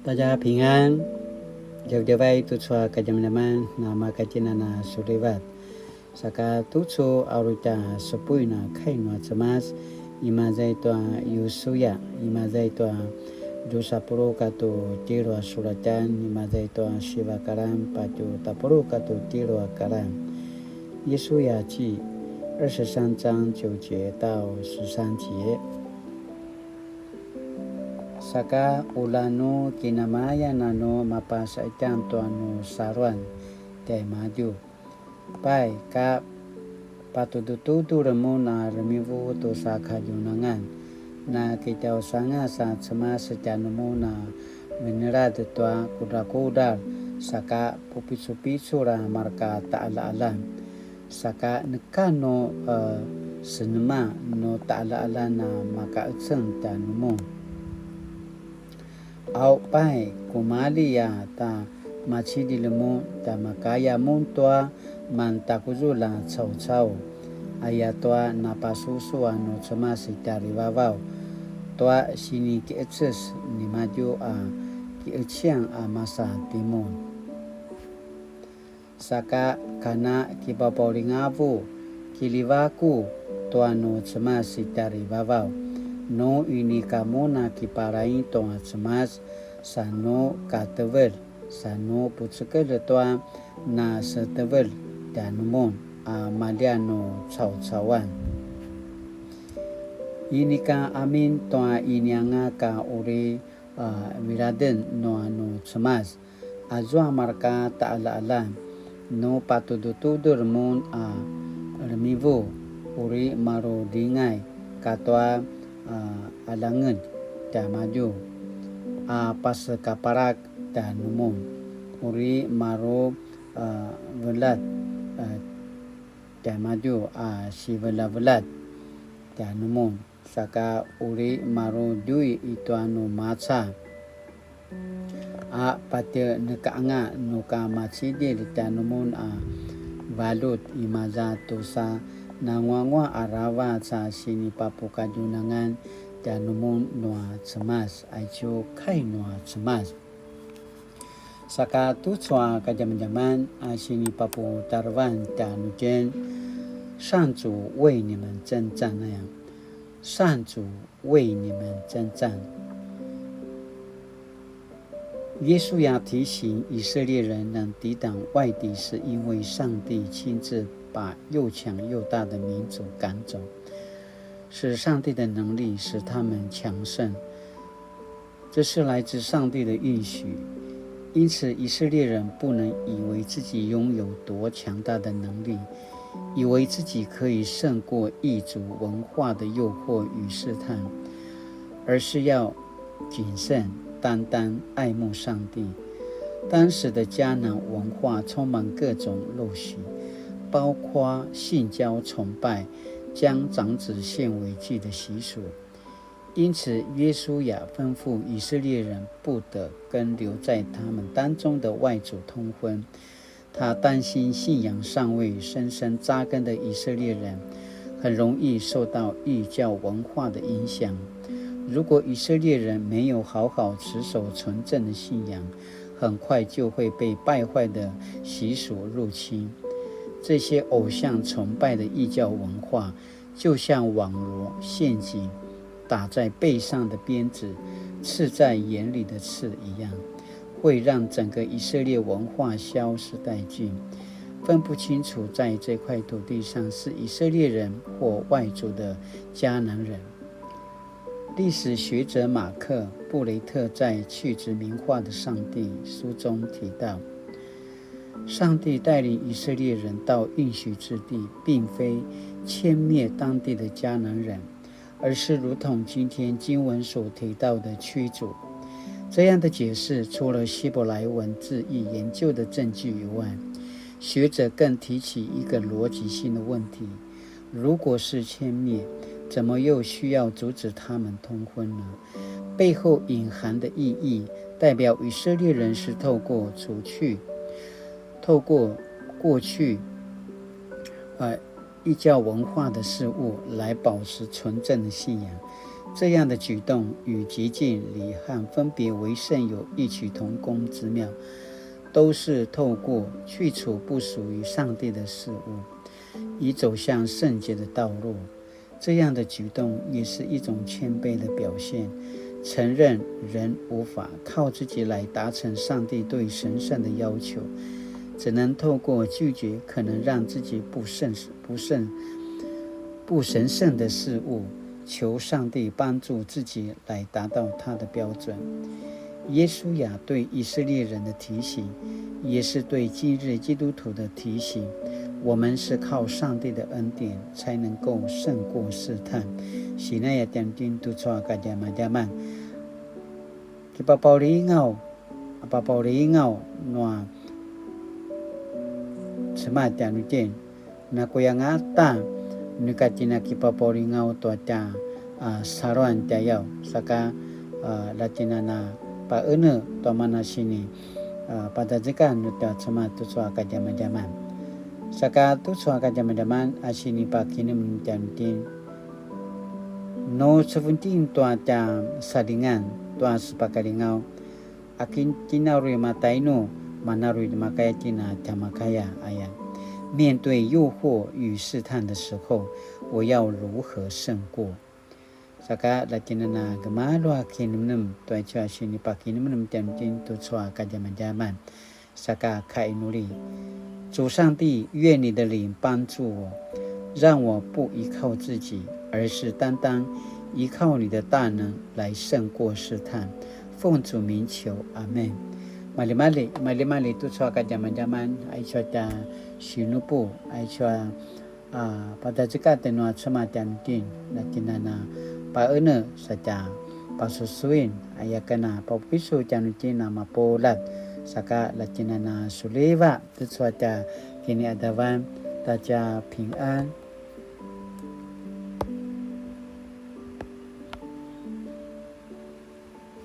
大家平安。Jauh-jauh tu cua kajaman nama kajinana sulivat. Saka tucu aruta sepuina kainwa cemas imazai tua yusuya imazai tua dosa puru katu tiro suratan imazai tua shiva karam patu tapuru katu tiro karam. Yesuya 记23章9节到13节。Saka ulano kinamaya nano mapasa itan tuano saruan tay maju pai ka patututu remu na remivu to saka junangan na kita usanga sa cema sejanumu na menerad tua kuda-kuda saka pupisu-pisu ra marka ta'ala-ala saka nekano senema no ta'ala-ala na maka utseng tanumu au pai kumali ya ta machidi lemu ta makaya muntua mantakuzula chau aya toa napasusu anu cemasi dari wawau toa sini kietses ni maju kieciang masa timun saka kana kipapolingavu kilivaku toa nu cemasi dari wawau no ini kamu na kiparai toa cemas sano katevel sano putsukel toa na setevel dan mon maliano cawan ini ka amin toa ini anga ka uri wiraden no anu cemas azwa marka ta'ala-ala no patudutudur mon remivo uri maro dingai katoa alangan dan maju pas kaparak dan umum uri maro velat dan maju si velat dan umum saka uri maro dui itu anu maca pada nekaanga nuka macidir dan umum balut imaza tosa nangwangwa arawa sa sini papuka junangan dan numun noa cemas aicu kai noa cemas saka tu cua kajaman sini papu tarwan dan ujen 上主为你们征战那样上主为你们征战耶稣要提醒以色列人能抵挡外敌是因为上帝亲自把又强又大的民族赶走是上帝的能力使他们强盛这是来自上帝的应许因此以色列人不能以为自己拥有多强大的能力以为自己可以胜过异族文化的诱惑与试探而是要谨慎单单爱慕上帝当时的迦南文化充满各种陋习包括性交崇拜将长子献为祭的习俗因此约书亚吩咐以色列人不得跟留在他们当中的外族通婚他担心信仰尚未深深扎根的以色列人很容易受到异教文化的影响如果以色列人没有好好持守纯正的信仰很快就会被败坏的习俗入侵这些偶像崇拜的异教文化就像网罗陷阱打在背上的鞭子刺在眼里的刺一样会让整个以色列文化消失殆尽分不清楚在这块土地上是以色列人或外族的迦南人历史学者马克布雷特在去殖民化的上帝书中提到上帝带领以色列人到应许之地并非歼灭当地的迦南人而是如同今天经文所提到的驱逐这样的解释除了希伯来文字义研究的证据以外学者更提起一个逻辑性的问题如果是歼灭怎么又需要阻止他们通婚呢背后隐含的意义代表以色列人是透过过去异教文化的事物来保持纯正的信仰这样的举动与极尽礼和分别为圣有异曲同工之妙，都是透过去除不属于上帝的事物，以走向圣洁的道路。这样的举动也是一种谦卑的表现，承认人无法靠自己来达成上帝对神圣的要求，只能透过拒绝可能让自己不神圣的事物，求上帝帮助自己来达到他的标准。耶稣亚对以色列人的提醒，也是对今日基督徒的提醒。我们是靠上帝的恩典才能够胜过试探。是那也点点督促大家慢，kita paulingaw na semacam itu na kuyang ata nukatina kipa paulingaw to ta saruan tayaw saka latina na paene to mana sini pada jika nuta cuma tu soal kajaman saka tu soal kajaman asini pakini menjantin no 17 to ta sadingan to sepakalingaw akin tinarui mataino manarui makaya tina tamakaya aya。面对诱惑与试探的时候，我要如何胜过？Saka latinana gemalo akinum tuaca sini pakinum temtin tu soa kajaman saka kainuli。主上帝，愿你的灵帮助我，让我不依靠自己，而是单单依靠你的大能来胜过试探。奉主名求，阿们。Mali-mali tu soa kajaman ai cuaca sinupu ai cuaca pada jika tenua semacam tin latinana paene saja pasusuin ayakana papisu januti nama polat saka latinana suleva tu cuaca kini adawan大家平安。